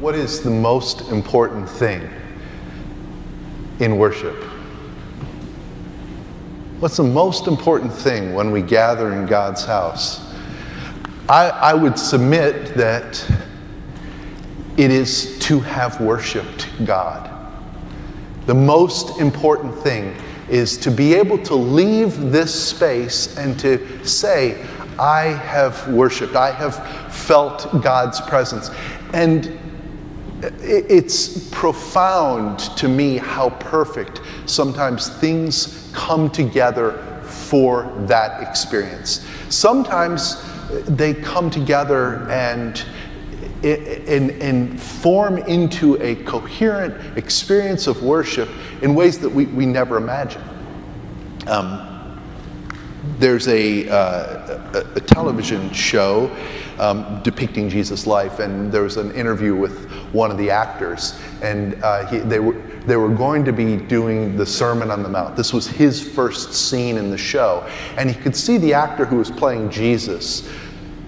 What is the most important thing in worship? What's the most important thing when we gather in God's house? I would submit that it is to have worshiped God. The most important thing is to be able to leave this space and to say, I have worshiped, I have felt God's presence. And it's profound to me how perfect sometimes things come together for that experience. Sometimes they come together and form into a coherent experience of worship in ways that we never imagined. There's a television show depicting Jesus' life, and there was an interview with one of the actors, and they were going to be doing the Sermon on the Mount. This was his first scene in the show, and he could see the actor who was playing Jesus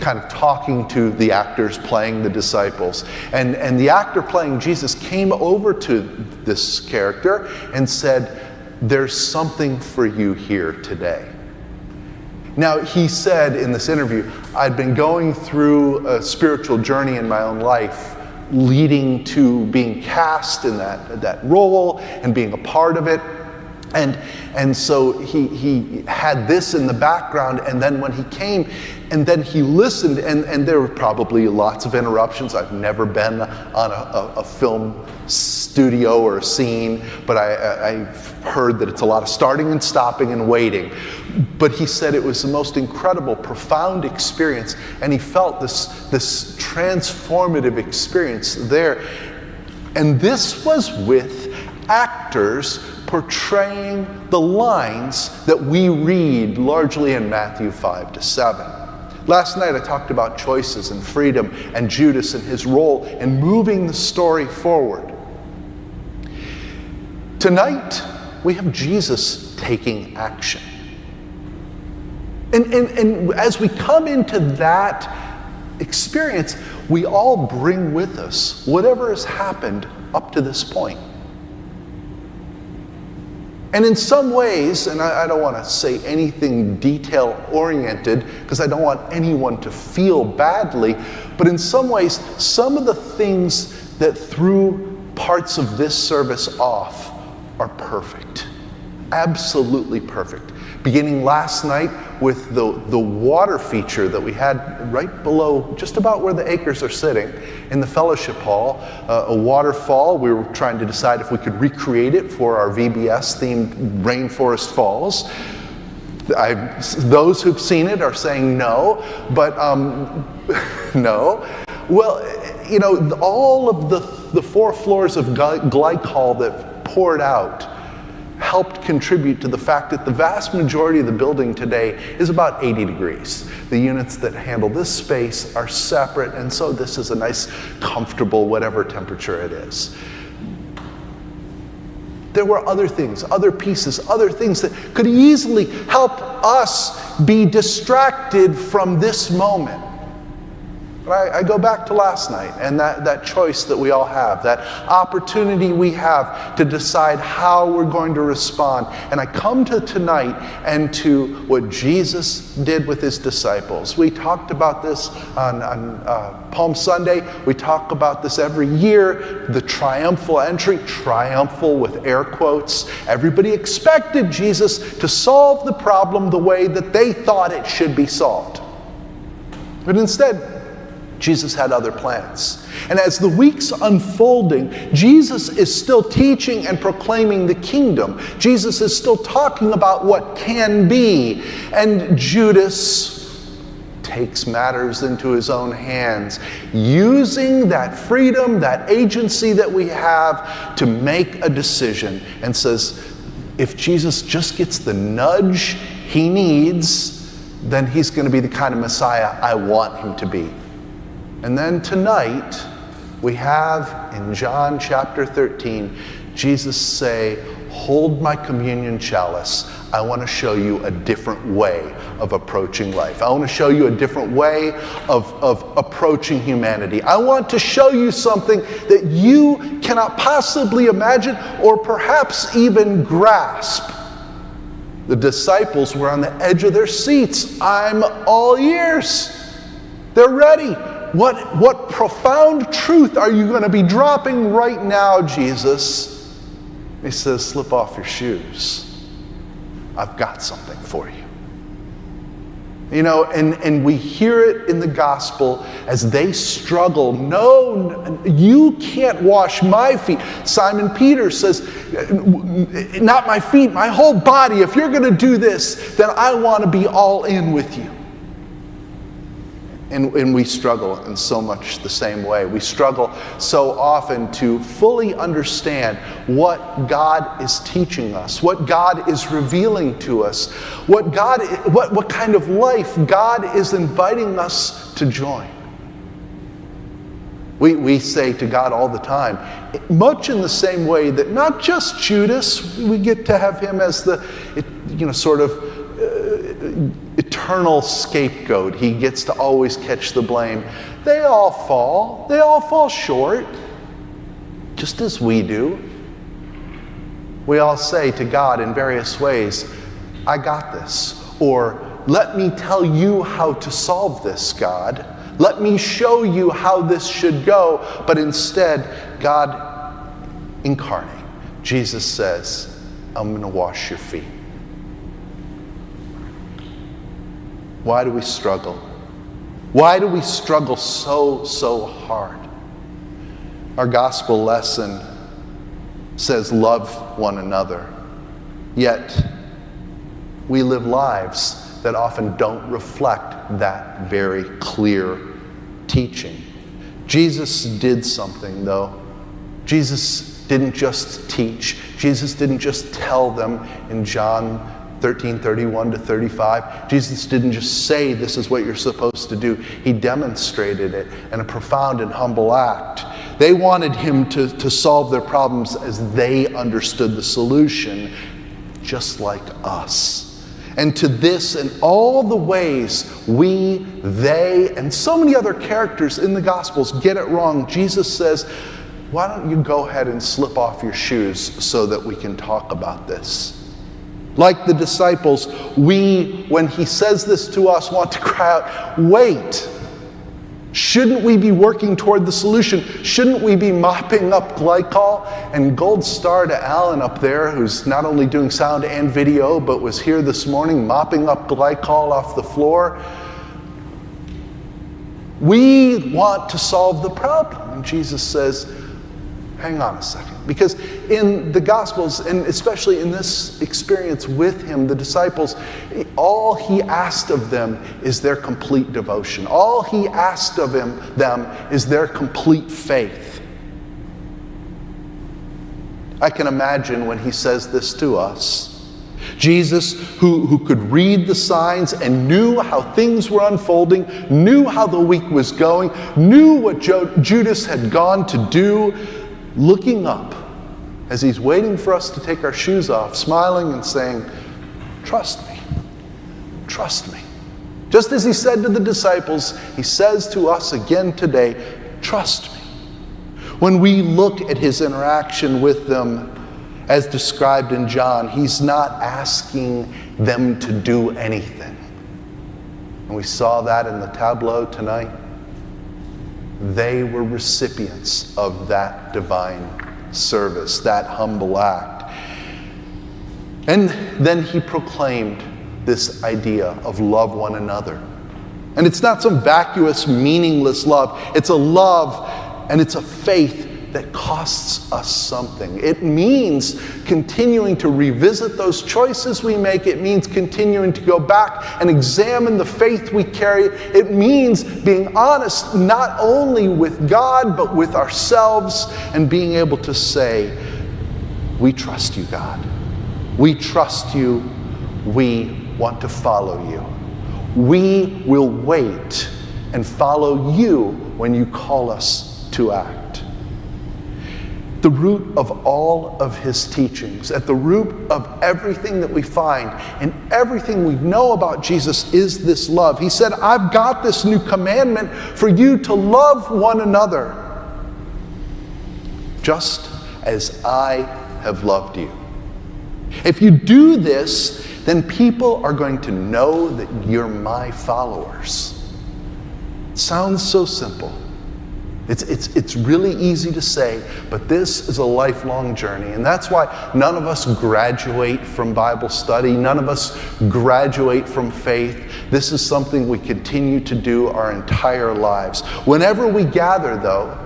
kind of talking to the actors playing the disciples. And the actor playing Jesus came over to this character and said, "There's something for you here today." Now, he said in this interview, I'd been going through a spiritual journey in my own life, leading to being cast in that role and being a part of it. And so he had this in the background, and then when he came, and then he listened, and there were probably lots of interruptions. I've never been on a film studio or a scene, but I've heard that it's a lot of starting and stopping and waiting. But he said it was the most incredible, profound experience, and he felt this transformative experience there. And this was with actors portraying the lines that we read largely in Matthew 5-7. Last night I talked about choices and freedom and Judas and his role in moving the story forward. Tonight we have Jesus taking action. And as we come into that experience, we all bring with us whatever has happened up to this point. And in some ways, and I don't want to say anything detail-oriented because I don't want anyone to feel badly, but in some ways, some of the things that threw parts of this service off are perfect. Absolutely perfect. Beginning last night with the water feature that we had right below, just about where the acres are sitting, in the fellowship hall, a waterfall. We were trying to decide if we could recreate it for our VBS-themed Rainforest Falls. Those who've seen it are saying no, but no. Well, you know, all of the 4 floors of glycol that poured out helped contribute to the fact that the vast majority of the building today is about 80 degrees. The units that handle this space are separate, and so this is a nice, comfortable, whatever temperature it is. There were other things, other pieces, other things that could easily help us be distracted from this moment. But I go back to last night and that choice that we all have, that opportunity we have to decide how we're going to respond. And I come to tonight and to what Jesus did with his disciples. We talked about this on Palm Sunday. We talk about this every year, the triumphal entry, triumphal with air quotes. Everybody expected Jesus to solve the problem the way that they thought it should be solved. But instead, Jesus had other plans. And as the week's unfolding, Jesus is still teaching and proclaiming the kingdom. Jesus is still talking about what can be. And Judas takes matters into his own hands, using that freedom, that agency that we have to make a decision, and says, if Jesus just gets the nudge he needs, then he's going to be the kind of Messiah I want him to be. And then tonight, we have in John chapter 13, Jesus say, hold my communion chalice. I want to show you a different way of approaching life. I want to show you a different way of approaching humanity. I want to show you something that you cannot possibly imagine or perhaps even grasp. The disciples were on the edge of their seats. I'm all ears. They're ready. What profound truth are you going to be dropping right now, Jesus? He says, slip off your shoes. I've got something for you. You know, and we hear it in the gospel as they struggle. No, you can't wash my feet. Simon Peter says, not my feet, my whole body. If you're going to do this, then I want to be all in with you. And we struggle in so much the same way. We struggle so often to fully understand what God is teaching us, what God is revealing to us, what kind of life God is inviting us to join. We say to God all the time, much in the same way that not just Judas, we get to have him as the, sort of eternal scapegoat. He gets to always catch the blame. They all fall short, just as we do. We all say to God in various ways, I got this, or let me tell you how to solve this, God. Let me show you how this should go. But instead, God incarnate, Jesus says, I'm going to wash your feet. Why do we struggle? Why do we struggle so hard? Our gospel lesson says love one another. Yet we live lives that often don't reflect that very clear teaching. Jesus did something, though. Jesus didn't just teach. Jesus didn't just tell them in John 13:31 to 35. Jesus didn't just say this is what you're supposed to do. He demonstrated it in a profound and humble act. They wanted him to solve their problems as they understood the solution, just like us. And to this and all the ways we, they, and so many other characters in the Gospels get it wrong, Jesus says, why don't you go ahead and slip off your shoes so that we can talk about this? Like the disciples, we, when he says this to us, want to cry out, wait. Shouldn't we be working toward the solution? Shouldn't we be mopping up glycol? And gold star to Alan up there, who's not only doing sound and video, but was here this morning mopping up glycol off the floor. We want to solve the problem. And Jesus says, hang on a second. Because in the Gospels, and especially in this experience with him, the disciples, all he asked of them is their complete devotion. All he asked of them is their complete faith. I can imagine when he says this to us. Jesus, who could read the signs and knew how things were unfolding, knew how the week was going, knew what Judas had gone to do, looking up as he's waiting for us to take our shoes off, smiling and saying, trust me, trust me. Just as he said to the disciples, he says to us again today, trust me. When we look at his interaction with them as described in John, he's not asking them to do anything. And we saw that in the tableau tonight. They were recipients of that divine service, that humble act. And then he proclaimed this idea of love one another. And it's not some vacuous, meaningless love. It's a love and it's a faith that costs us something. It means continuing to revisit those choices we make. It means continuing to go back and examine the faith we carry. It means being honest not only with God, but with ourselves, and being able to say, we trust you, God. We trust you. We want to follow you. We will wait and follow you when you call us to act. the root of all of his teachings, at the root of everything that we find and everything we know about Jesus is this love. He said, I've got this new commandment for you to love one another, just as I have loved you. If you do this, then people are going to know that you're my followers. It sounds so simple. It's really easy to say, but this is a lifelong journey. And that's why none of us graduate from Bible study. None of us graduate from faith. This is something we continue to do our entire lives. Whenever we gather, though,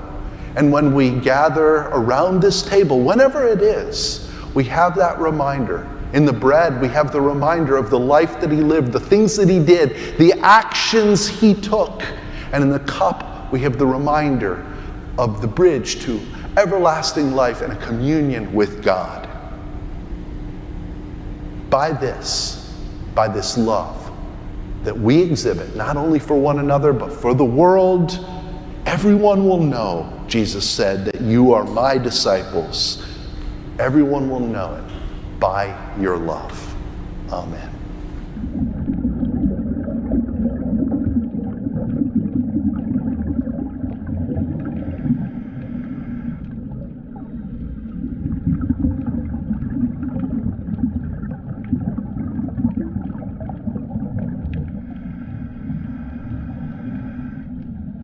and when we gather around this table, whenever it is, we have that reminder. In the bread, we have the reminder of the life that he lived, the things that he did, the actions he took. And in the cup, we have the reminder of the bridge to everlasting life and a communion with God. By this love that we exhibit, not only for one another, but for the world, everyone will know, Jesus said, that you are my disciples. Everyone will know it by your love. Amen.